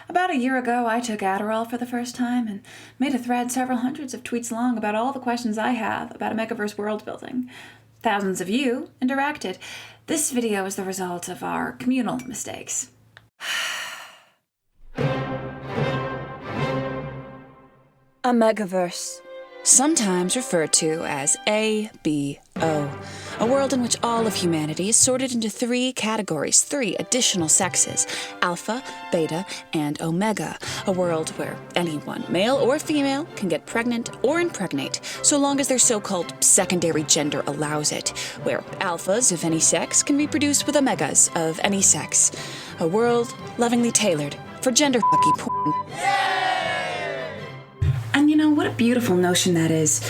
About a year ago, I took Adderall for the first time and made a thread several hundreds of tweets long about all the questions I have about Omegaverse world building. Thousands of you interacted. This video is the result of our communal mistakes. Omegaverse, sometimes referred to as ABO, a world in which all of humanity is sorted into three categories, three additional sexes, alpha, beta, and omega, a world where anyone, male or female, can get pregnant or impregnate, so long as their so-called secondary gender allows it, where alphas of any sex can reproduce with omegas of any sex, a world lovingly tailored for gender-fucky porn. And you know, what a beautiful notion that is.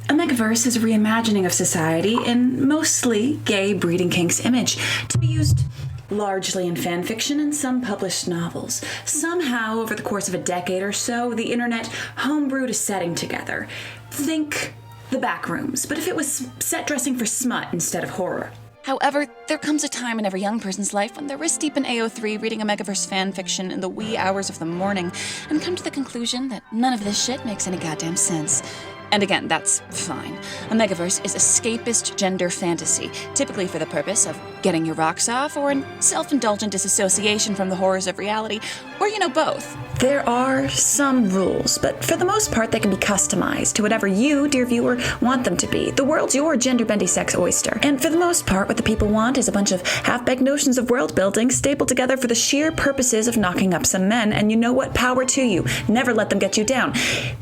Omegaverse is a reimagining of society in mostly gay breeding kinks image, to be used largely in fanfiction and some published novels. Somehow, over the course of a decade or so, the internet homebrewed a setting together. Think the Backrooms, but if it was set dressing for smut instead of horror. However, there comes a time in every young person's life when they're wrist-deep in AO3 reading Omegaverse fanfiction in the wee hours of the morning and come to the conclusion that none of this shit makes any goddamn sense. And again, that's fine. Omegaverse is escapist gender fantasy, typically for the purpose of getting your rocks off or in self-indulgent disassociation from the horrors of reality, or both. There are some rules, but for the most part they can be customized to whatever you, dear viewer, want them to be. The world's your gender-bendy sex oyster. And for the most part, what the people want is a bunch of half-baked notions of world building stapled together for the sheer purposes of knocking up some men, and you know what? Power to you. Never let them get you down.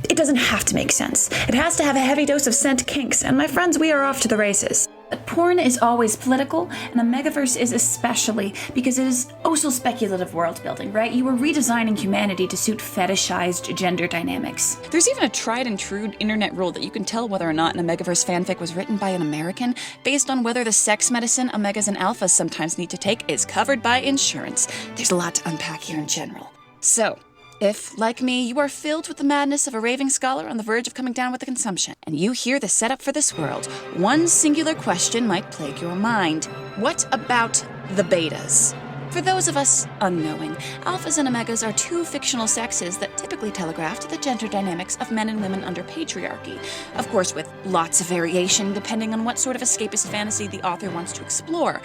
It doesn't have to make sense. It has to have a heavy dose of scent kinks, and my friends, we are off to the races. But porn is always political, and Omegaverse is especially because it is also speculative world building, right? You are redesigning humanity to suit fetishized gender dynamics. There's even a tried and true internet rule that you can tell whether or not an Omegaverse fanfic was written by an American based on whether the sex medicine omegas and alphas sometimes need to take is covered by insurance. There's a lot to unpack here in general. So, if, like me, you are filled with the madness of a raving scholar on the verge of coming down with the consumption, and you hear the setup for this world, one singular question might plague your mind. What about the betas? For those of us unknowing, alphas and omegas are two fictional sexes that typically telegraphed the gender dynamics of men and women under patriarchy, of course with lots of variation depending on what sort of escapist fantasy the author wants to explore.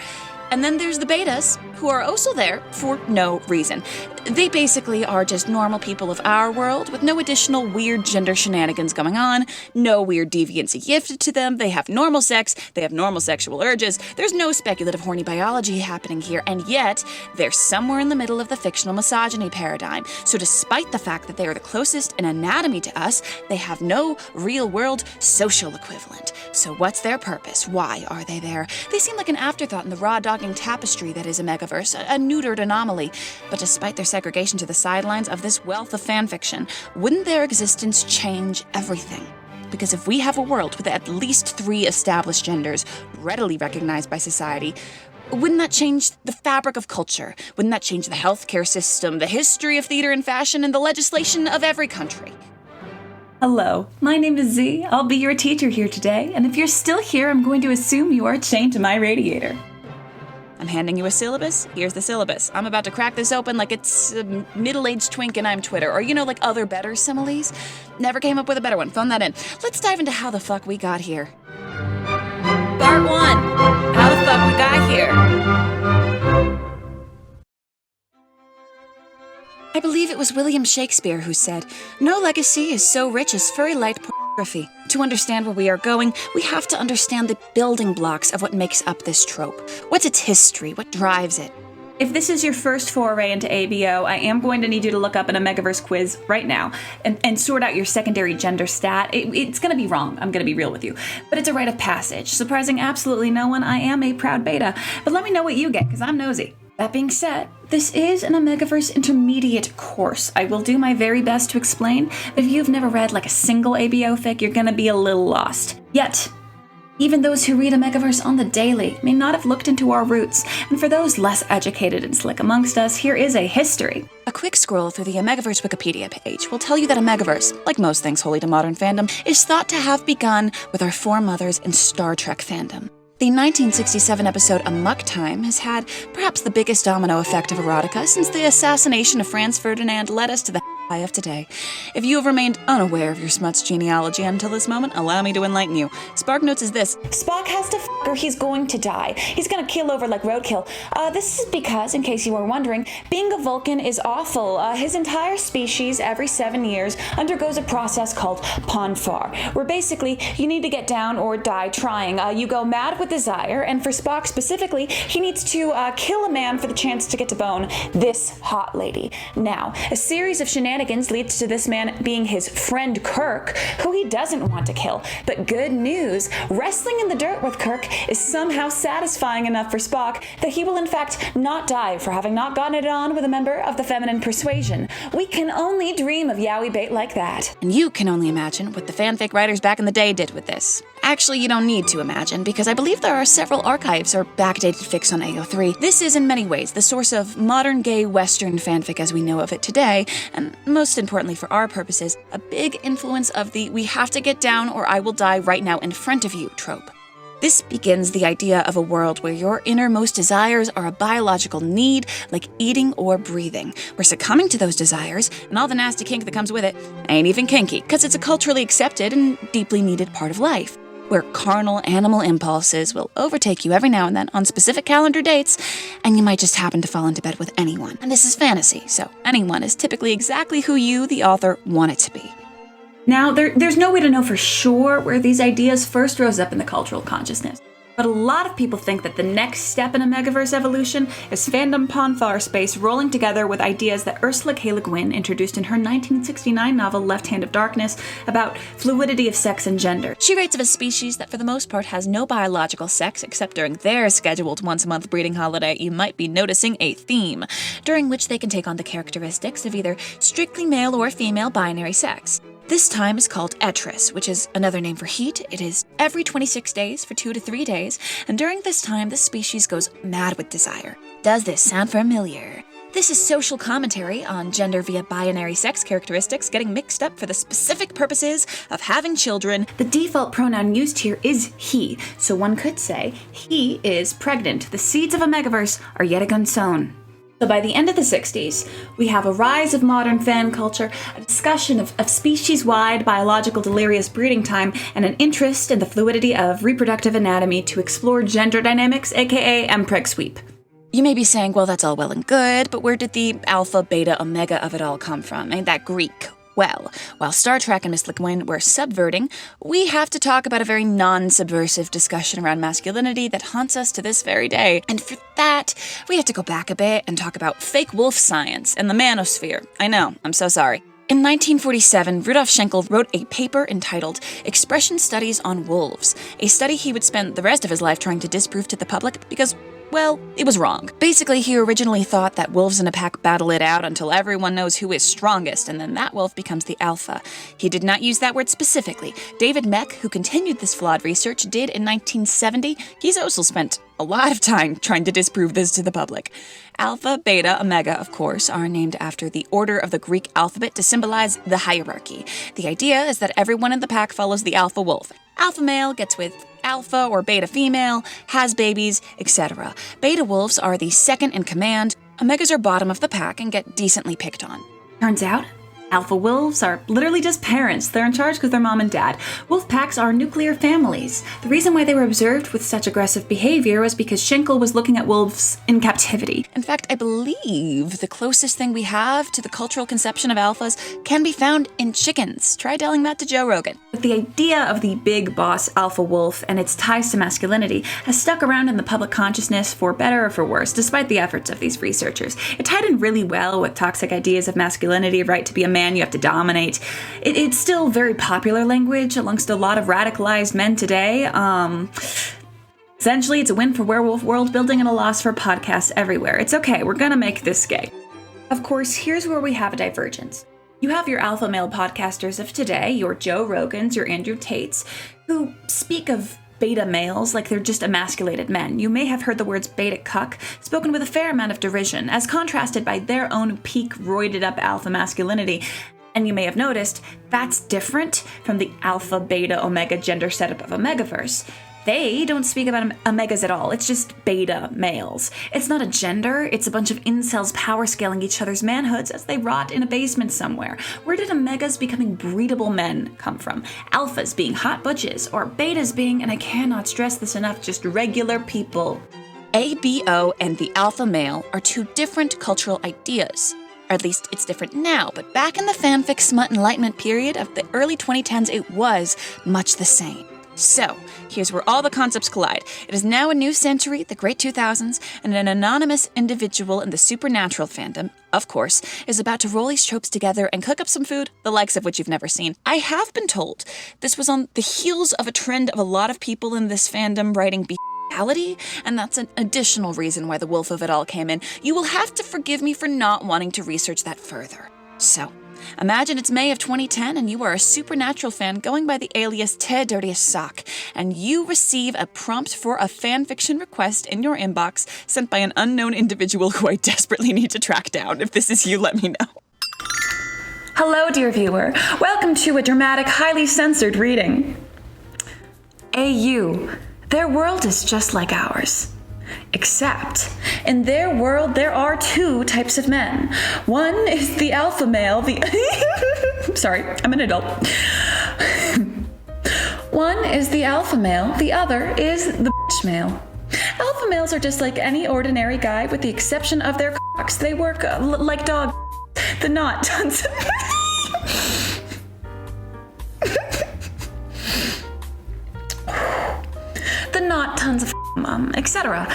And then there's the betas, who are also there for no reason. They basically are just normal people of our world with no additional weird gender shenanigans going on, no weird deviancy gifted to them, they have normal sex, they have normal sexual urges, there's no speculative horny biology happening here, and yet they're somewhere in the middle of the fictional misogyny paradigm. So despite the fact that they are the closest in anatomy to us, they have no real-world social equivalent. So what's their purpose? Why are they there? They seem like an afterthought in the raw-dogging tapestry that is Omegaverse, a neutered anomaly. But despite their segregation to the sidelines of this wealth of fanfiction, wouldn't their existence change everything? Because if we have a world with at least three established genders, readily recognized by society, wouldn't that change the fabric of culture? Wouldn't that change the healthcare system, the history of theater and fashion, and the legislation of every country? Hello, my name is Z. I'll be your teacher here today, and if you're still here, I'm going to assume you are chained to my radiator. I'm handing you a syllabus. Here's the syllabus. I'm about to crack this open like it's a middle-aged twink and I'm Twitter. Or, like other better similes. Never came up with a better one. Phone that in. Let's dive into how the fuck we got here. Part 1. How the fuck we got here. I believe it was William Shakespeare who said, "No legacy is so rich as furry light pornography." To understand where we are going, we have to understand the building blocks of what makes up this trope. What's its history? What drives it? If this is your first foray into ABO, I am going to need you to look up an Omegaverse quiz right now and sort out your secondary gender stat. It's going to be wrong, I'm going to be real with you. But it's a rite of passage. Surprising absolutely no one, I am a proud beta. But let me know what you get, because I'm nosy. That being said, this is an Omegaverse intermediate course. I will do my very best to explain, but if you've never read like a single ABO fic, you're gonna be a little lost. Yet, even those who read Omegaverse on the daily may not have looked into our roots, and for those less educated and slick amongst us, here is a history. A quick scroll through the Omegaverse Wikipedia page will tell you that Omegaverse, like most things holy to modern fandom, is thought to have begun with our foremothers in Star Trek fandom. The 1967 episode Amok Time has had perhaps the biggest domino effect of erotica since the assassination of Franz Ferdinand led us to the high of today. If you have remained unaware of your smut's genealogy until this moment, allow me to enlighten you. Spark Notes is this: Spock has to f*** or he's going to die. He's gonna kill over like roadkill. This is because, in case you were wondering, being a Vulcan is awful. His entire species, every 7 years, undergoes a process called Ponfar, where basically you need to get down or die trying. You go mad with desire, and for Spock specifically, he needs to kill a man for the chance to get to bone this hot lady. Now, a series of shenanigans leads to this man being his friend Kirk, who he doesn't want to kill. But good news, wrestling in the dirt with Kirk is somehow satisfying enough for Spock that he will in fact not die for having not gotten it on with a member of the feminine persuasion. We can only dream of yaoi bait like that. And you can only imagine what the fanfic writers back in the day did with this. Actually, you don't need to imagine, because I believe there are several archives or backdated fics on AO3. This is in many ways the source of modern gay Western fanfic as we know of it today, and most importantly for our purposes, a big influence of the "we have to get down or I will die right now in front of you" trope. This begins the idea of a world where your innermost desires are a biological need, like eating or breathing, where succumbing to those desires, and all the nasty kink that comes with it, ain't even kinky, because it's a culturally accepted and deeply needed part of life, where carnal animal impulses will overtake you every now and then on specific calendar dates, and you might just happen to fall into bed with anyone. And this is fantasy, so anyone is typically exactly who you, the author, want it to be. Now, there's no way to know for sure where these ideas first rose up in the cultural consciousness, but a lot of people think that the next step in Omegaverse evolution is fandom Ponfar space rolling together with ideas that Ursula K. Le Guin introduced in her 1969 novel Left Hand of Darkness about fluidity of sex and gender. She writes of a species that for the most part has no biological sex except during their scheduled once-a-month breeding holiday. You might be noticing a theme, during which they can take on the characteristics of either strictly male or female binary sex. This time is called Etris, which is another name for heat. It is every 26 days for 2 to 3 days, and during this time, the species goes mad with desire. Does this sound familiar? This is social commentary on gender via binary sex characteristics getting mixed up for the specific purposes of having children. The default pronoun used here is he, so one could say, he is pregnant. The seeds of Omegaverse are yet again sown. So by the end of the 60s, we have a rise of modern fan culture, a discussion of species-wide biological delirious breeding time, and an interest in the fluidity of reproductive anatomy to explore gender dynamics, aka mpreg sweep. You may be saying, well, that's all well and good, but where did the alpha, beta, omega of it all come from? Ain't that Greek? Well, while Star Trek and Miss Le Guin were subverting, we have to talk about a very non-subversive discussion around masculinity that haunts us to this very day. And for that, we have to go back a bit and talk about fake wolf science and the manosphere. I know, I'm so sorry. In 1947, Rudolf Schenkel wrote a paper entitled Expression Studies on Wolves, a study he would spend the rest of his life trying to disprove to the public because, well, it was wrong. Basically, he originally thought that wolves in a pack battle it out until everyone knows who is strongest, and then that wolf becomes the alpha. He did not use that word specifically. David Mech, who continued this flawed research, did in 1970. He's also spent a lot of time trying to disprove this to the public. Alpha, beta, omega, of course, are named after the order of the Greek alphabet to symbolize the hierarchy. The idea is that everyone in the pack follows the alpha wolf. Alpha male gets with alpha or beta female, has babies, etc. Beta wolves are the second in command. Omegas are bottom of the pack and get decently picked on. Turns out, alpha wolves are literally just parents. They're in charge because they're mom and dad. Wolf packs are nuclear families. The reason why they were observed with such aggressive behavior was because Schenkel was looking at wolves in captivity. In fact, I believe the closest thing we have to the cultural conception of alphas can be found in chickens. Try telling that to Joe Rogan. But the idea of the big boss alpha wolf and its ties to masculinity has stuck around in the public consciousness for better or for worse, despite the efforts of these researchers. It tied in really well with toxic ideas of masculinity, right to be a man, you have to dominate. It's still very popular language amongst a lot of radicalized men today. Essentially, it's a win for werewolf world building and a loss for podcasts everywhere. It's okay, we're gonna make this gay. Of course, here's where we have a divergence. You have your alpha male podcasters of today, your Joe Rogans, your Andrew Tates, who speak of beta males like they're just emasculated men. You may have heard the words beta cuck spoken with a fair amount of derision, as contrasted by their own peak roided up alpha masculinity. And you may have noticed that's different from the alpha, beta, omega gender setup of Omegaverse. They don't speak about omegas at all. It's just beta males. It's not a gender. It's a bunch of incels power scaling each other's manhoods as they rot in a basement somewhere. Where did omegas becoming breedable men come from? Alphas being hot butches, or betas being, and I cannot stress this enough, just regular people. ABO and the alpha male are two different cultural ideas. Or at least it's different now, but back in the fanfic smut enlightenment period of the early 2010s, it was much the same. So, here's where all the concepts collide. It is now a new century, the great 2000s, and an anonymous individual in the supernatural fandom, of course, is about to roll these tropes together and cook up some food, the likes of which you've never seen. I have been told this was on the heels of a trend of a lot of people in this fandom writing BETAOLOGY, and that's an additional reason why the wolf of it all came in. You will have to forgive me for not wanting to research that further. So, imagine it's May of 2010 and you are a supernatural fan going by the alias Te Dirtiest Sock, and you receive a prompt for a fanfiction request in your inbox sent by an unknown individual who I desperately need to track down. If this is you, let me know. Hello, dear viewer. Welcome to a dramatic, highly censored reading. AU. Their world is just like ours. Except, in their world, there are two types of men. One is the alpha male, Sorry, I'm an adult. One is the alpha male, the other is the bitch male. Alpha males are just like any ordinary guy with the exception of their cocks. They work like dog. The not tons of etc.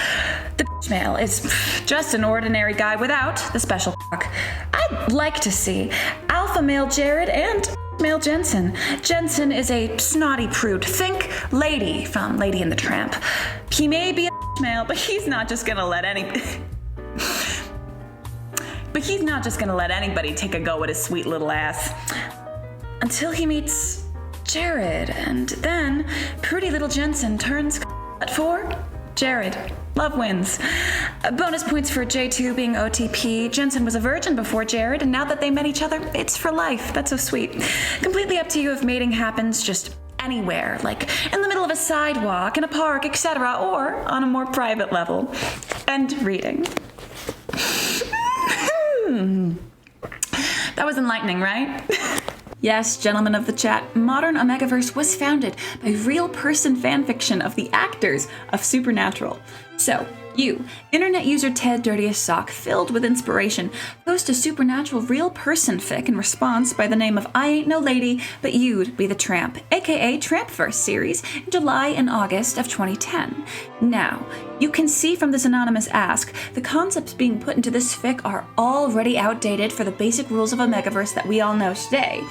The bitch male is just an ordinary guy without the special cock. I'd like to see alpha male Jared and male Jensen. Jensen is a snotty prude. Think Lady from Lady and the Tramp. He may be a bitch male, but he's not just gonna let anybody take a go at his sweet little ass. Until he meets Jared, and then pretty little Jensen turns for Jared. Love wins. Bonus points for J2 being OTP. Jensen was a virgin before Jared, and now that they met each other, it's for life. That's so sweet. Completely up to you if mating happens just anywhere, like in the middle of a sidewalk, in a park, etc., or on a more private level. End reading. That was enlightening, right? Yes, gentlemen of the chat, modern Omegaverse was founded by real-person fanfiction of the actors of Supernatural. So, you, internet user Ted Dirtiest Sock, filled with inspiration, post a Supernatural real-person fic in response by the name of I Ain't No Lady, But You'd Be the Tramp, aka Trampverse series, in July and August of 2010. Now, you can see from this anonymous ask, the concepts being put into this fic are already outdated for the basic rules of Omegaverse that we all know today.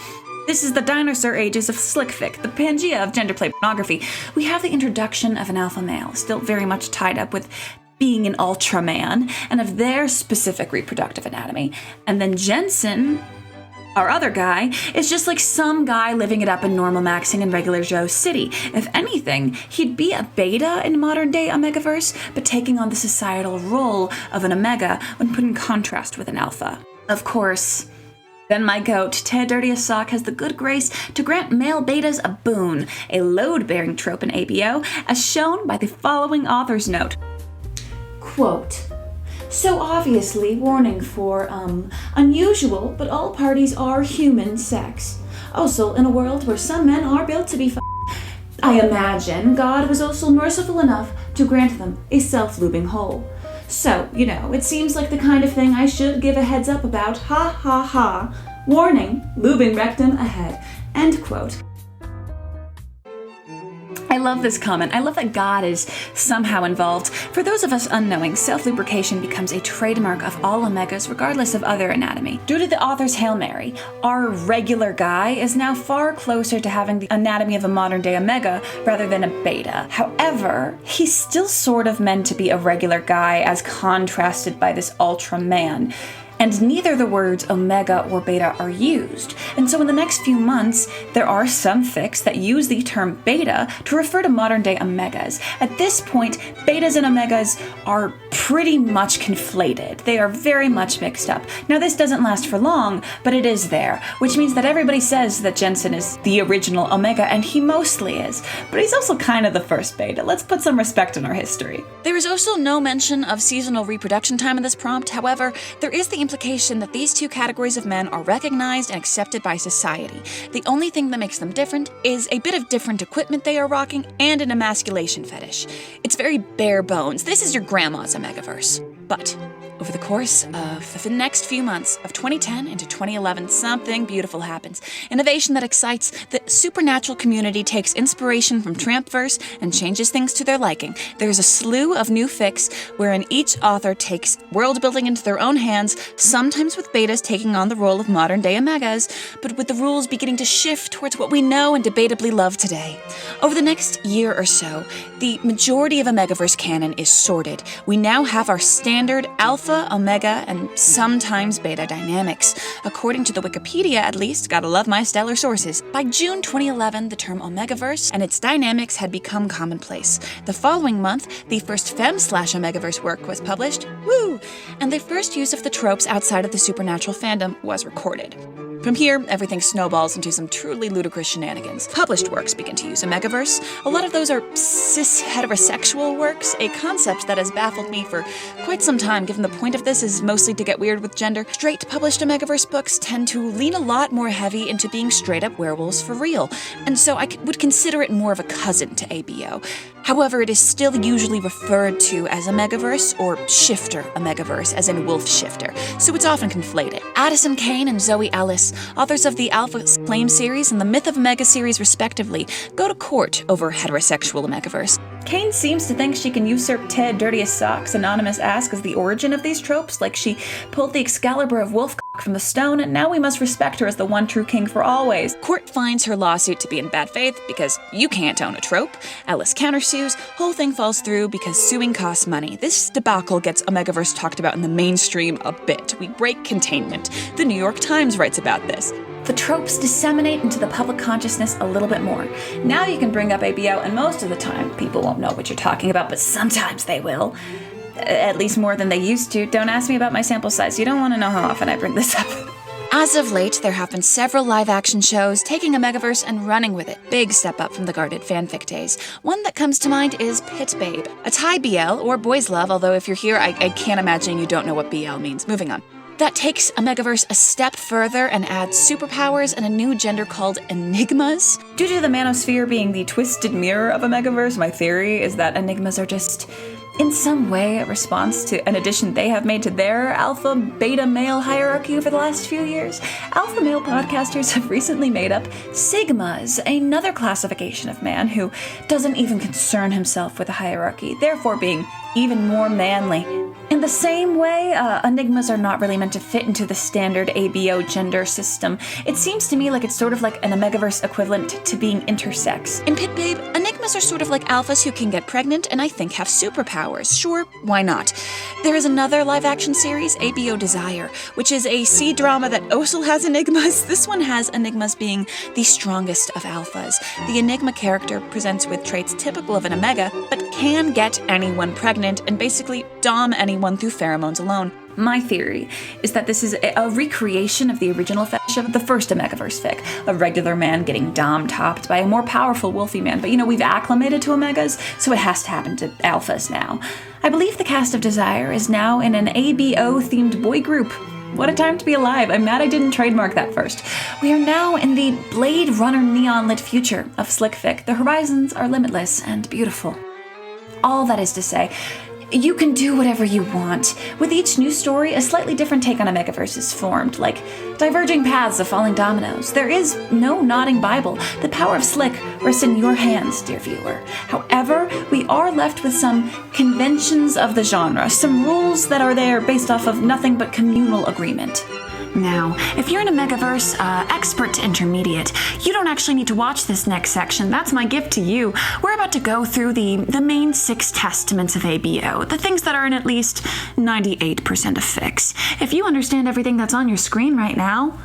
This is the dinosaur ages of slick fic, the Pangea of gender play pornography. We have the introduction of an alpha male, still very much tied up with being an Ultraman, and of their specific reproductive anatomy. And then Jensen, our other guy, is just like some guy living it up in normal maxing in regular Joe City. If anything, he'd be a beta in modern day Omegaverse, but taking on the societal role of an Omega when put in contrast with an alpha. Of course, then my goat, Ted Dirtiest Sock, has the good grace to grant male betas a boon, a load-bearing trope in ABO, as shown by the following author's note. Quote, so obviously warning for, unusual, but all parties are human sex. Also, in a world where some men are built to be I imagine God was also merciful enough to grant them a self-lubing hole. So, it seems like the kind of thing I should give a heads up about. Ha ha ha. Warning, lubing rectum ahead. End quote. I love this comment. I love that God is somehow involved. For those of us unknowing, self-lubrication becomes a trademark of all Omegas regardless of other anatomy. Due to the author's Hail Mary, our regular guy is now far closer to having the anatomy of a modern-day Omega rather than a beta. However, he's still sort of meant to be a regular guy as contrasted by this Ultraman. and neither the words omega or beta are used. And so in the next few months, there are some fics that use the term beta to refer to modern-day omegas. At this point, betas and omegas are pretty much conflated. They are very much mixed up. Now, this doesn't last for long, but it is there, which means that everybody says that Jensen is the original omega, and he mostly is. But he's also kind of the first beta. Let's put some respect in our history. There is also no mention of seasonal reproduction time in this prompt. However, there is the implication that these two categories of men are recognized and accepted by society. The only thing that makes them different is a bit of different equipment they are rocking and an emasculation fetish. It's very bare bones. This is your grandma's Omegaverse. But over the course of the next few months of 2010 into 2011, something beautiful happens. Innovation that excites the supernatural community takes inspiration from Trampverse and changes things to their liking. There's a slew of new fics wherein each author takes world building into their own hands, sometimes with betas taking on the role of modern-day omegas, but with the rules beginning to shift towards what we know and debatably love today. Over the next year or so, the majority of Omegaverse canon is sorted. We now have our standard alpha, omega, and sometimes beta dynamics. According to the Wikipedia, at least, gotta love my stellar sources. By June 2011, the term Omegaverse and its dynamics had become commonplace. The following month, the first Fem/Omegaverse work was published, woo! And the first use of the tropes outside of the supernatural fandom was recorded. From here, everything snowballs into some truly ludicrous shenanigans. Published works begin to use Omegaverse. A lot of those are cis-heterosexual works, a concept that has baffled me for quite some time, given the point of this is mostly to get weird with gender. Straight published Omegaverse books tend to lean a lot more heavy into being straight-up werewolves for real, and so I would consider it more of a cousin to ABO. However, it is still usually referred to as Omegaverse or Shifter Omegaverse, as in wolf shifter, so it's often conflated. Addison Kane and Zoe Ellis, authors of the Alpha Claim series and the Myth of Omega series respectively, go to court over heterosexual Omegaverse. Kane seems to think she can usurp Ted Dirtiest Socks Anonymous asks as the origin of these tropes, like she pulled the Excalibur of Wolfcock from the stone, and now we must respect her as the one true king for always. Court finds her lawsuit to be in bad faith because you can't own a trope. Ellis countersues, whole thing falls through because suing costs money. This debacle gets Omegaverse talked about in the mainstream a bit. We break containment. The New York Times writes about this. The tropes disseminate into the public consciousness a little bit more. Now you can bring up ABO, and most of the time people won't know what you're talking about, but sometimes they will. At least more than they used to. Don't ask me about my sample size. You don't want to know how often I bring this up. As of late, there have been several live-action shows taking Omegaverse and running with it. Big step up from the guarded fanfic days. One that comes to mind is Pit Babe, a Thai BL, or boys love, although if you're here, I can't imagine you don't know what BL means. Moving on. That takes Omegaverse a step further and adds superpowers and a new gender called Enigmas. Due to the manosphere being the twisted mirror of Omegaverse, my theory is that Enigmas are just, in some way, a response to an addition they have made to their alpha-beta male hierarchy over the last few years. Alpha male podcasters have recently made up Sigmas, another classification of man who doesn't even concern himself with a hierarchy, therefore being even more manly. In the same way, Enigmas are not really meant to fit into the standard ABO gender system. It seems to me like it's sort of like an Omegaverse equivalent to being intersex. In Pit Babe, Enigmas are sort of like alphas who can get pregnant and I think have superpowers. Sure, why not? There is another live-action series, ABO Desire, which is a C-drama that also has Enigmas. This one has Enigmas being the strongest of alphas. The Enigma character presents with traits typical of an Omega, but can get anyone pregnant and basically dom anyone through pheromones alone. My theory is that this is a recreation of the original fetish of the first Omegaverse fic, a regular man getting dom-topped by a more powerful wolfy man, but we've acclimated to Omegas, so it has to happen to alphas now. I believe the cast of Desire is now in an ABO-themed boy group. What a time to be alive. I'm mad I didn't trademark that first. We are now in the Blade Runner neon-lit future of slick fic. The horizons are limitless and beautiful. All that is to say, you can do whatever you want. With each new story, a slightly different take on Omegaverse is formed, like diverging paths of falling dominoes. There is no nodding Bible. The power of slick rests in your hands, dear viewer. However, we are left with some conventions of the genre, some rules that are there based off of nothing but communal agreement. Now, if you're an Omegaverse expert to intermediate, you don't actually need to watch this next section. That's my gift to you. We're about to go through the main 6 testaments of ABO, the things that are in at least 98% of fics. If you understand everything that's on your screen right now,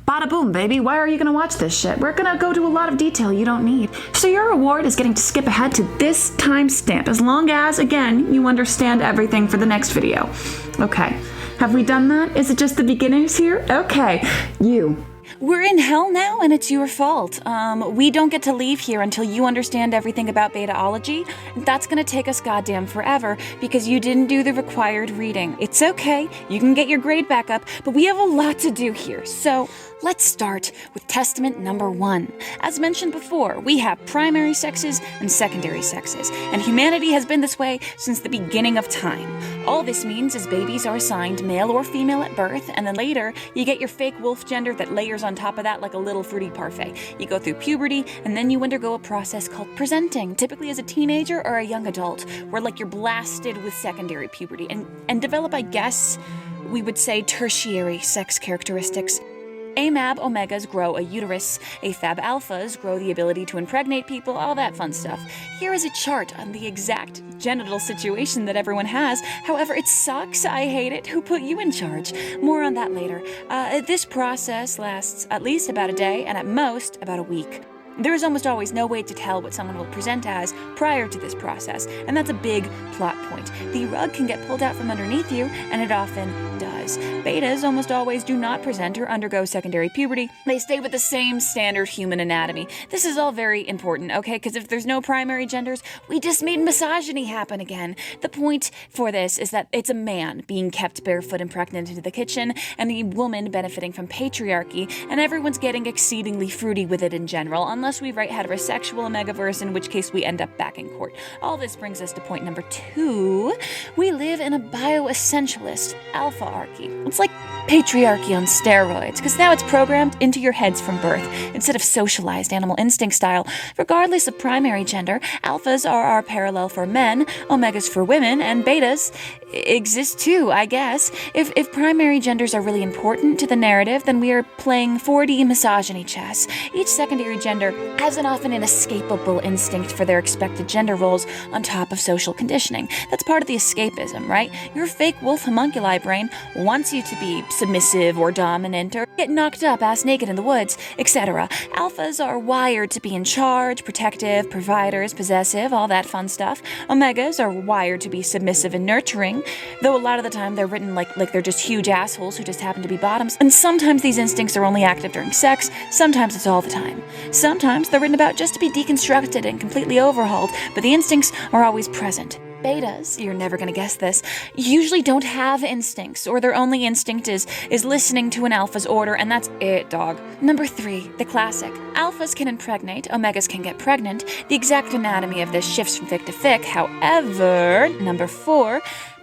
bada boom, baby. Why are you going to watch this shit? We're going to go to a lot of detail you don't need. So your reward is getting to skip ahead to this timestamp, as long as, again, you understand everything for the next video. Okay. Have we done that? Is it just the beginners here? Okay. You. We're in hell now, and it's your fault. We don't get to leave here until you understand everything about BETAOLOgy. That's gonna take us goddamn forever, because you didn't do the required reading. It's okay, you can get your grade back up, but we have a lot to do here, so let's start with testament number 1. As mentioned before, we have primary sexes and secondary sexes, and humanity has been this way since the beginning of time. All this means is babies are assigned male or female at birth, and then later, you get your fake wolf gender that layers on top of that like a little fruity parfait. You go through puberty, and then you undergo a process called presenting, typically as a teenager or a young adult, where like you're blasted with secondary puberty, and develop, I guess, we would say tertiary sex characteristics. AMAB omegas grow a uterus, AFAB alphas grow the ability to impregnate people, all that fun stuff. Here is a chart on the exact genital situation that everyone has. However, it sucks, I hate it, who put you in charge? More on that later. This process lasts at least about a day, and at most, about a week. There is almost always no way to tell what someone will present as prior to this process, and that's a big plot point. The rug can get pulled out from underneath you, and it often does. Betas almost always do not present or undergo secondary puberty. They stay with the same standard human anatomy. This is all very important, okay? Because if there's no primary genders, we just made misogyny happen again. The point for this is that it's a man being kept barefoot and pregnant into the kitchen, and a woman benefiting from patriarchy, and everyone's getting exceedingly fruity with it in general, unless we write heterosexual Omegaverse, in which case we end up back in court. All this brings us to point number 2. We live in a bioessentialist alpha-archy. It's like patriarchy on steroids, because now it's programmed into your heads from birth, instead of socialized animal instinct style. Regardless of primary gender, alphas are our parallel for men, omegas for women, and betas exist too, I guess. If primary genders are really important to the narrative, then we are playing 4D misogyny chess. Each secondary gender has an often inescapable instinct for their expected gender roles on top of social conditioning. That's part of the escapism, right? Your fake wolf homunculi brain wants you to be submissive or dominant or get knocked up ass naked in the woods, etc. Alphas are wired to be in charge, protective, providers, possessive, all that fun stuff. Omegas are wired to be submissive and nurturing, though a lot of the time they're written like they're just huge assholes who just happen to be bottoms. And sometimes these instincts are only active during sex, sometimes it's all the time. Sometimes they're written about just to be deconstructed and completely overhauled, but the instincts are always present. Betas, you're never gonna guess this, usually don't have instincts, or their only instinct is listening to an alpha's order, and that's it, dog. Number 3, the classic. Alphas can impregnate, omegas can get pregnant. The exact anatomy of this shifts from fic to fic. However, number 4,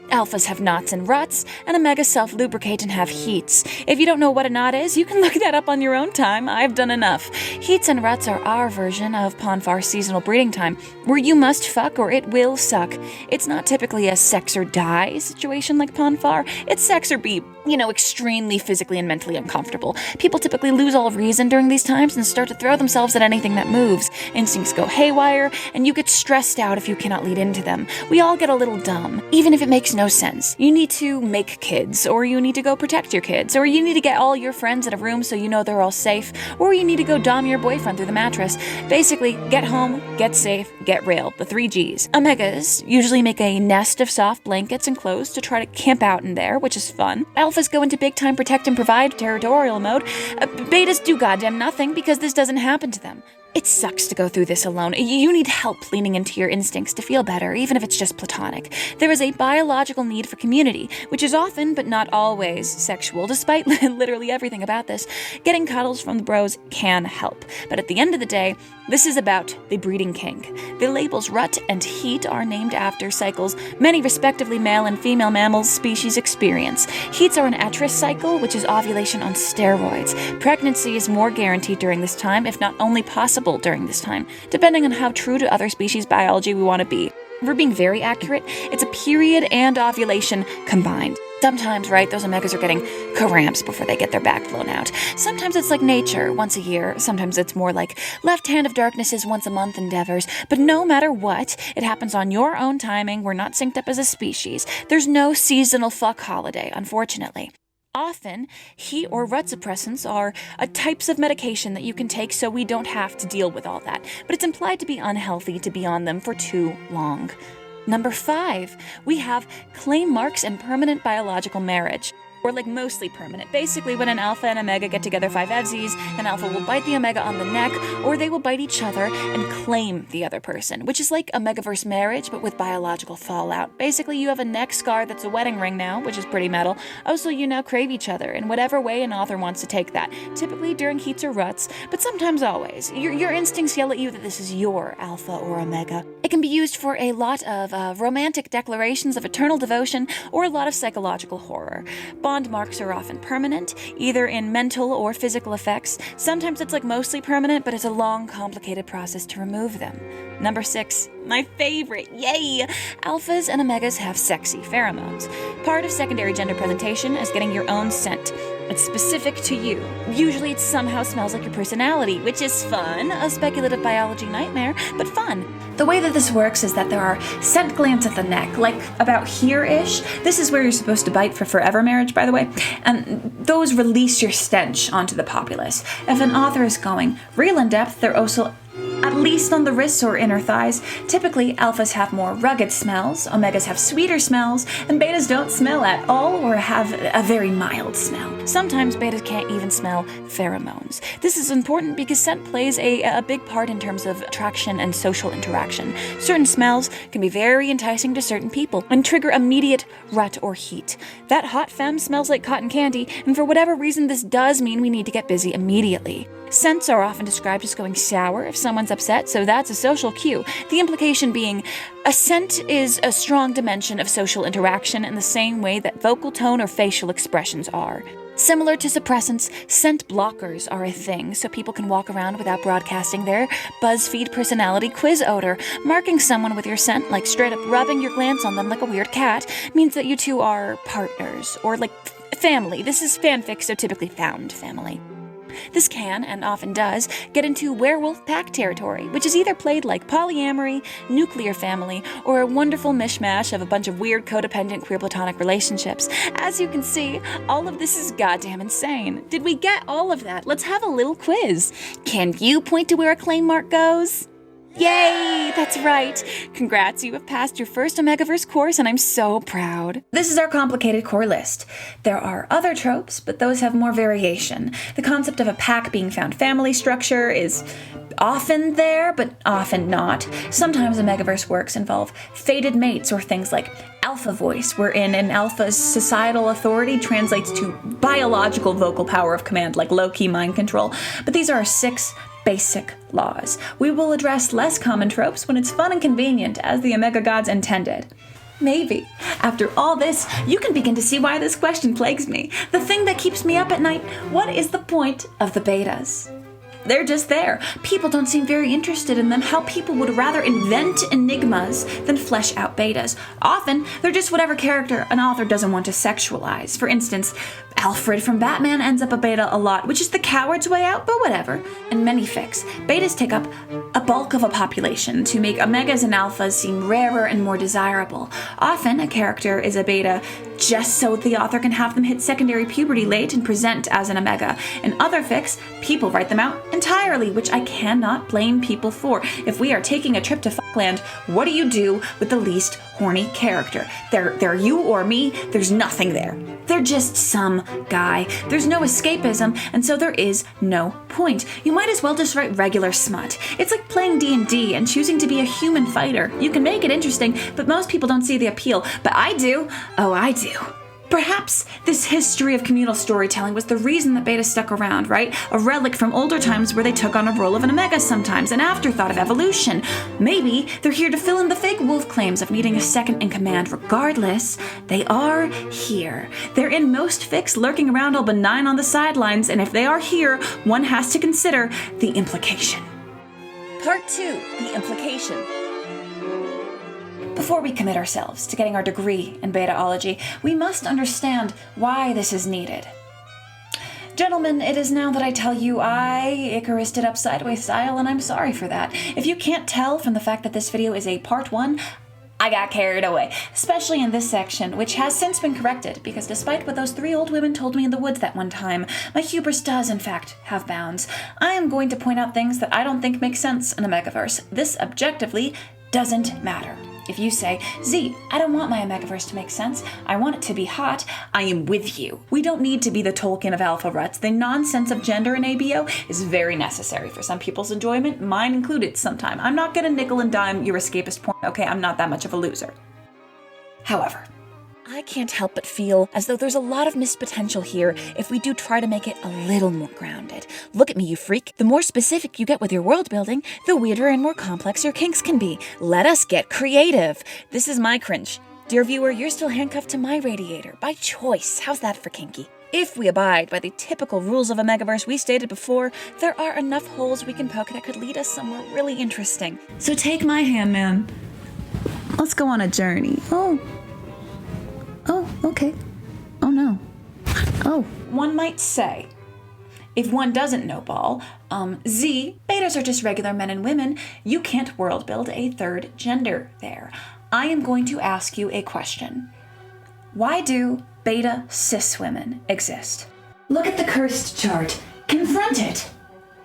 alphas have knots and ruts, and omegas self-lubricate and have heats. If you don't know what a knot is, you can look that up on your own time. I've done enough. Heats and ruts are our version of Ponfar's seasonal breeding time, where you must fuck or it will suck. It's not typically a sex or die situation like Ponfar. It's sex or be, extremely physically and mentally uncomfortable. People typically lose all reason during these times and start to throw themselves at anything that moves. Instincts go haywire, and you get stressed out if you cannot lead into them. We all get a little dumb, even if it makes no sense. You need to make kids, or you need to go protect your kids, or you need to get all your friends in a room so you know they're all safe, or you need to go dom your boyfriend through the mattress. Basically, get home, get safe, get railed, the 3 Gs. Omegas usually make a nest of soft blankets and clothes to try to camp out in there, which is fun. Alphas go into big time protect and provide territorial mode. Betas do goddamn nothing because this doesn't happen to them. It sucks to go through this alone. You need help leaning into your instincts to feel better, even if it's just platonic. There is a biological need for community, which is often, but not always, sexual, despite literally everything about this. Getting cuddles from the bros can help. But at the end of the day, this is about the breeding kink. The labels rut and heat are named after cycles many respectively male and female mammals species experience. Heats are an etrus cycle, which is ovulation on steroids. Pregnancy is more guaranteed during this time, if not only possible during this time, depending on how true to other species biology we want to be. If we're being very accurate, it's a period and ovulation combined. Sometimes, right, those omegas are getting cramps before they get their back blown out. Sometimes it's like nature, once a year. Sometimes it's more like left hand of darknesses once a month endeavors. But no matter what, it happens on your own timing. We're not synced up as a species. There's no seasonal fuck holiday, unfortunately. Often, heat or rut suppressants are types of medication that you can take so we don't have to deal with all that. But it's implied to be unhealthy to be on them for too long. Number 5, we have claim marks and permanent biological marriage. Or like mostly permanent. Basically, when an alpha and omega get together 5-evsies, an alpha will bite the omega on the neck, or they will bite each other and claim the other person, which is like Omegaverse marriage, but with biological fallout. Basically, you have a neck scar that's a wedding ring now, which is pretty metal. Oh, so you now crave each other in whatever way an author wants to take that. Typically during heats or ruts, but sometimes always. Your instincts yell at you that this is your alpha or omega. It can be used for a lot of romantic declarations of eternal devotion, or a lot of psychological horror. Bond marks are often permanent, either in mental or physical effects. Sometimes it's like mostly permanent, but it's a long, complicated process to remove them. Number 6, my favorite, yay! Alphas and omegas have sexy pheromones. Part of secondary gender presentation is getting your own scent. It's specific to you. Usually it somehow smells like your personality, which is fun, a speculative biology nightmare, but fun. The way that this works is that there are scent glands at the neck, like about here-ish. This is where you're supposed to bite for forever marriage, by the way. And those release your stench onto the populace. If an author is going real in-depth, they're also at least on the wrists or inner thighs. Typically, alphas have more rugged smells, omegas have sweeter smells, and betas don't smell at all or have a very mild smell. Sometimes betas can't even smell pheromones. This is important because scent plays a big part in terms of attraction and social interaction. Certain smells can be very enticing to certain people and trigger immediate rut or heat. That hot femme smells like cotton candy, and for whatever reason this does mean we need to get busy immediately. Scents are often described as going sour if someone's upset, so that's a social cue. The implication being, a scent is a strong dimension of social interaction in the same way that vocal tone or facial expressions are. Similar to suppressants, scent blockers are a thing, so people can walk around without broadcasting their BuzzFeed personality quiz odor. Marking someone with your scent, like straight up rubbing your glance on them like a weird cat, means that you two are partners, or like family. This is fanfic, so typically found family. This can, and often does, get into werewolf pack territory, which is either played like polyamory, nuclear family, or a wonderful mishmash of a bunch of weird codependent queer platonic relationships. As you can see, all of this is goddamn insane. Did we get all of that? Let's have a little quiz. Can you point to where a claim mark goes? Yay! That's right. Congrats, you have passed your first Omegaverse course, and I'm so proud. This is our complicated core list. There are other tropes, but those have more variation. The concept of a pack being found family structure is often there, but often not. Sometimes Omegaverse works involve fated mates or things like alpha voice, wherein an alpha's societal authority translates to biological vocal power of command, like low-key mind control. But these are 6 basic laws. We will address less common tropes when it's fun and convenient, as the Omega gods intended. Maybe. After all this, you can begin to see why this question plagues me. The thing that keeps me up at night, what is the point of the betas? They're just there. People don't seem very interested in them. How people would rather invent enigmas than flesh out betas. Often, they're just whatever character an author doesn't want to sexualize. For instance, Alfred from Batman ends up a beta a lot, which is the coward's way out, but whatever. In many fics, betas take up a bulk of a population to make omegas and alphas seem rarer and more desirable. Often, a character is a beta just so the author can have them hit secondary puberty late and present as an omega. In other fics, people write them out entirely, which I cannot blame people for. If we are taking a trip to fuckland, what do you do with the least horny character? They're you or me, there's nothing there. They're just some guy. There's no escapism, and so there is no point. You might as well just write regular smut. It's like playing D&D and choosing to be a human fighter. You can make it interesting, but most people don't see the appeal. But I do. Oh, I do. Perhaps this history of communal storytelling was the reason that betas stuck around, right? A relic from older times where they took on a role of an omega sometimes, an afterthought of evolution. Maybe they're here to fill in the fake wolf claims of needing a second in command. Regardless, they are here. They're in most fics, lurking around all benign on the sidelines, and if they are here, one has to consider the implication. Part 2, the implication. Before we commit ourselves to getting our degree in betaology, we must understand why this is needed. Gentlemen, it is now that I tell you I Icarused it up sideways style, and I'm sorry for that. If you can't tell from the fact that this video is a part 1, I got carried away, especially in this section, which has since been corrected, because despite what those 3 old women told me in the woods that one time, my hubris does, in fact, have bounds. I am going to point out things that I don't think make sense in Omegaverse. This, objectively, doesn't matter. If you say, Z, I don't want my Omegaverse to make sense, I want it to be hot, I am with you. We don't need to be the Tolkien of alpha ruts. The nonsense of gender in ABO is very necessary for some people's enjoyment, mine included sometime. I'm not gonna nickel and dime your escapist point, okay? I'm not that much of a loser. However, I can't help but feel as though there's a lot of missed potential here if we do try to make it a little more grounded. Look at me, you freak. The more specific you get with your world building, the weirder and more complex your kinks can be. Let us get creative. This is my cringe. Dear viewer, you're still handcuffed to my radiator by choice. How's that for kinky? If we abide by the typical rules of Omegaverse we stated before, there are enough holes we can poke that could lead us somewhere really interesting. so take my hand, man. Let's go on a journey. Oh, okay. Oh no. Oh. One might say, if one doesn't know ball, Z, betas are just regular men and women, you can't world build a third gender there. I am going to ask you a question. Why do beta cis women exist? Look at the cursed chart. Confront it.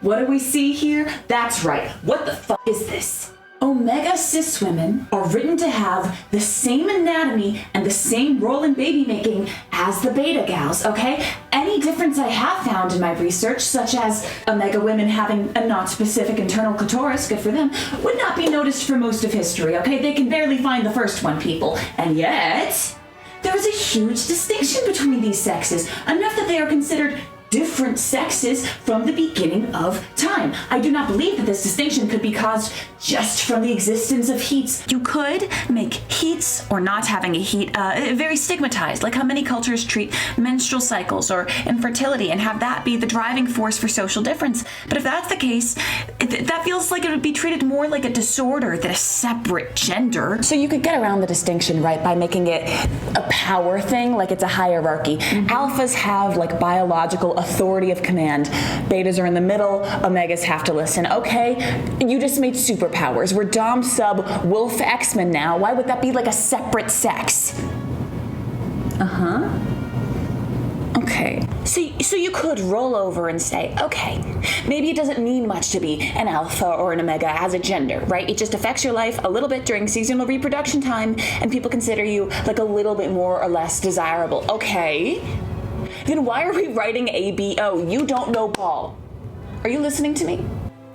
What do we see here? That's right. What the fuck is this? Omega cis women are written to have the same anatomy and the same role in baby making as the beta gals, okay? Any difference I have found in my research, such as Omega women having a non-specific internal clitoris, good for them, would not be noticed for most of history, okay? They can barely find the first one, people. And yet, there is a huge distinction between these sexes, enough that they are considered different sexes from the beginning of time. I do not believe that this distinction could be caused just from the existence of heats. You could make heats or not having a heat very stigmatized, like how many cultures treat menstrual cycles or infertility and have that be the driving force for social difference. But if that's the case, that feels like it would be treated more like a disorder than a separate gender. So you could get around the distinction, right, by making it a power thing, like it's a hierarchy. Alphas have like biological authority of command. Betas are in the middle, Omegas have to listen. Okay, you just made superpowers. We're Dom sub Wolf X-Men now. Why would that be like a separate sex? Okay. So you could roll over and say, okay, maybe it doesn't mean much to be an alpha or an omega as a gender, right? It just affects your life a little bit during seasonal reproduction time, and people consider you like a little bit more or less desirable. Okay. Then why are we writing ABO? You don't know ball. Are you listening to me?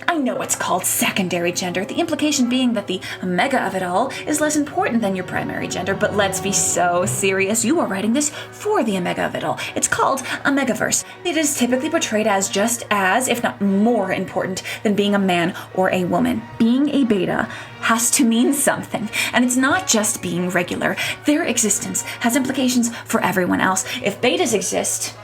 I know it's called secondary gender, the implication being that the omega of it all is less important than your primary gender, but let's be so serious. You are writing this for the omega of it all. It's called Omegaverse. It is typically portrayed as just as, if not more important than being a man or a woman. Being a beta has to mean something, and it's not just being regular. Their existence has implications for everyone else. If betas exist,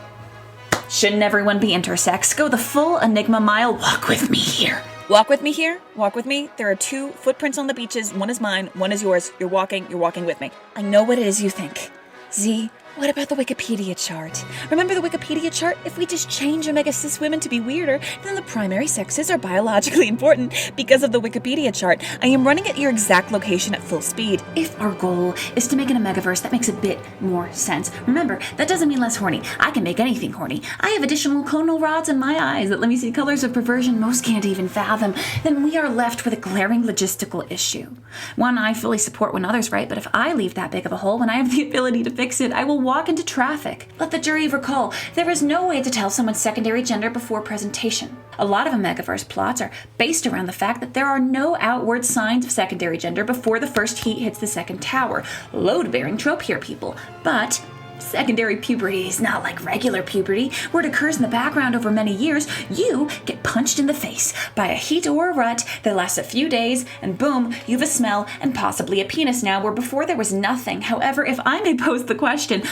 shouldn't everyone be intersex? Go the full Enigma mile. Walk with me here. Walk with me here. Walk with me. There are 2 footprints on the beaches. One is mine. One is yours. You're walking with me. I know what it is you think. Z, what about the Wikipedia chart? Remember the Wikipedia chart? If we just change Omega cis women to be weirder, then the primary sexes are biologically important because of the Wikipedia chart. I am running at your exact location at full speed. If our goal is to make an Omegaverse that makes a bit more sense, remember, that doesn't mean less horny. I can make anything horny. I have additional clonal rods in my eyes that let me see colors of perversion most can't even fathom. Then we are left with a glaring logistical issue. One I fully support when others write, but if I leave that big of a hole when I have the ability to fix it, I will walk into traffic. Let the jury recall, there is no way to tell someone's secondary gender before presentation. A lot of Omegaverse plots are based around the fact that there are no outward signs of secondary gender before the first heat hits the second tower. Load-bearing trope here, people. But secondary puberty is not like regular puberty, where it occurs in the background over many years. You get punched in the face by a heat or a rut that lasts a few days, and boom, you have a smell and possibly a penis now, where before there was nothing. However, if I may pose the question,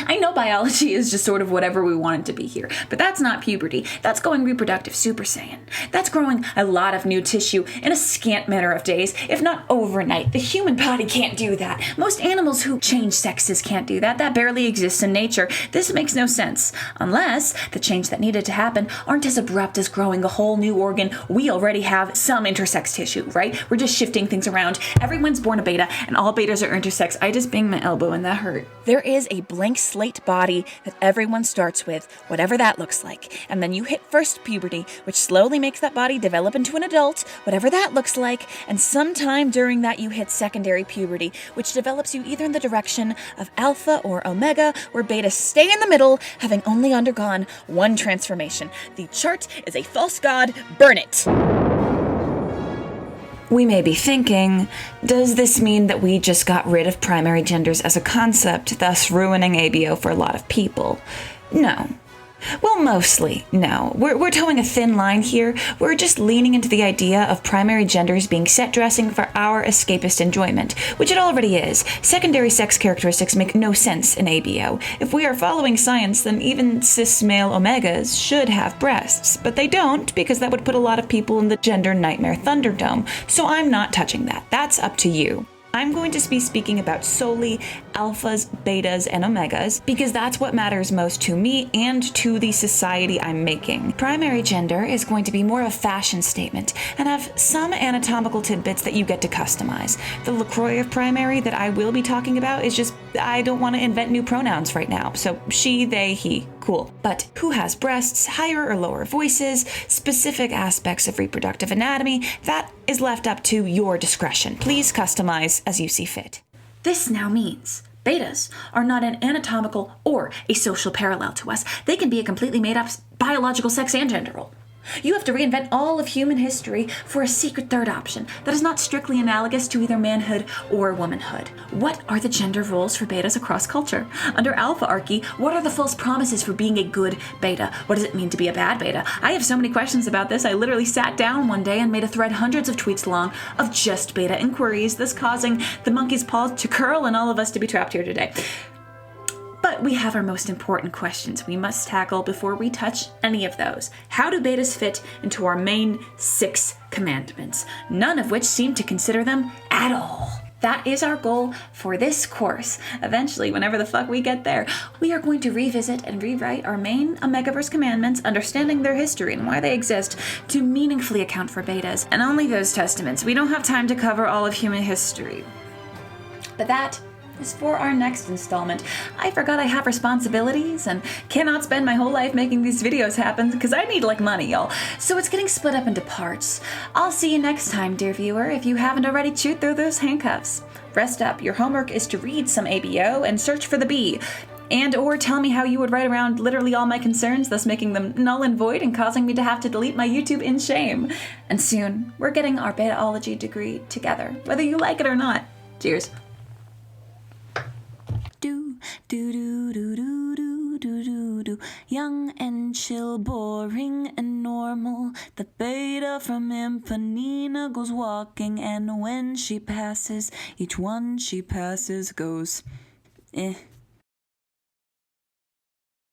I know biology is just sort of whatever we want it to be here, but that's not puberty. That's going reproductive Super Saiyan. That's growing a lot of new tissue in a scant matter of days, if not overnight. The human body can't do that. Most animals who change sexes can't do that. That barely exists in nature. This makes no sense. Unless the change that needed to happen aren't as abrupt as growing a whole new organ. We already have some intersex tissue, right? We're just shifting things around. Everyone's born a beta, and all betas are intersex. I just banged my elbow and that hurt. There is a blank slate body that everyone starts with, whatever that looks like. And then you hit first puberty, which slowly makes that body develop into an adult, whatever that looks like. And sometime during that you hit secondary puberty, which develops you either in the direction of alpha or omega, where betas stay in the middle, having only undergone one transformation. The chart is a false god. Burn it! We may be thinking, does this mean that we just got rid of primary genders as a concept, thus ruining ABO for a lot of people? No. Well, mostly, no. We're towing a thin line here. We're just leaning into the idea of primary genders being set dressing for our escapist enjoyment, which it already is. Secondary sex characteristics make no sense in ABO. If we are following science, then even cis male omegas should have breasts, but they don't, because that would put a lot of people in the gender nightmare Thunderdome. So I'm not touching that. That's up to you. I'm going to be speaking about solely alphas, betas, and omegas because that's what matters most to me and to the society I'm making. Primary gender is going to be more of a fashion statement and have some anatomical tidbits that you get to customize. The LaCroix of primary that I will be talking about is just, I don't want to invent new pronouns right now, so she, they, he. Cool. But who has breasts, higher or lower voices, specific aspects of reproductive anatomy, that is left up to your discretion. Please customize as you see fit. This now means betas are not an anatomical or a social parallel to us. They can be a completely made-up biological sex and gender role. You have to reinvent all of human history for a secret third option that is not strictly analogous to either manhood or womanhood. What are the gender roles for betas across culture? Under alphaarchy, what are the false promises for being a good beta? What does it mean to be a bad beta? I have so many questions about this. I literally sat down one day and made a thread hundreds of tweets long of just beta inquiries, thus causing the monkey's paws to curl and all of us to be trapped here today. But we have our most important questions we must tackle before we touch any of those. How do betas fit into our main 6 commandments? None of which seem to consider them at all. That is our goal for this course. Eventually, whenever the fuck we get there, we are going to revisit and rewrite our main Omegaverse commandments, understanding their history and why they exist, to meaningfully account for betas, and only those testaments. We don't have time to cover all of human history. But that is for our next installment. I forgot I have responsibilities and cannot spend my whole life making these videos happen because I need money, y'all. So it's getting split up into parts. I'll see you next time, dear viewer, if you haven't already chewed through those handcuffs. Rest up. Your homework is to read some ABO and search for the B. And or tell me how you would write around literally all my concerns, thus making them null and void and causing me to have to delete my YouTube in shame. And soon, we're getting our BETAOLOGY degree together, whether you like it or not. Cheers. Do do do do do do do do. Young and chill, boring and normal. The beta from Impanina goes walking, and when she passes, each one she passes goes, eh.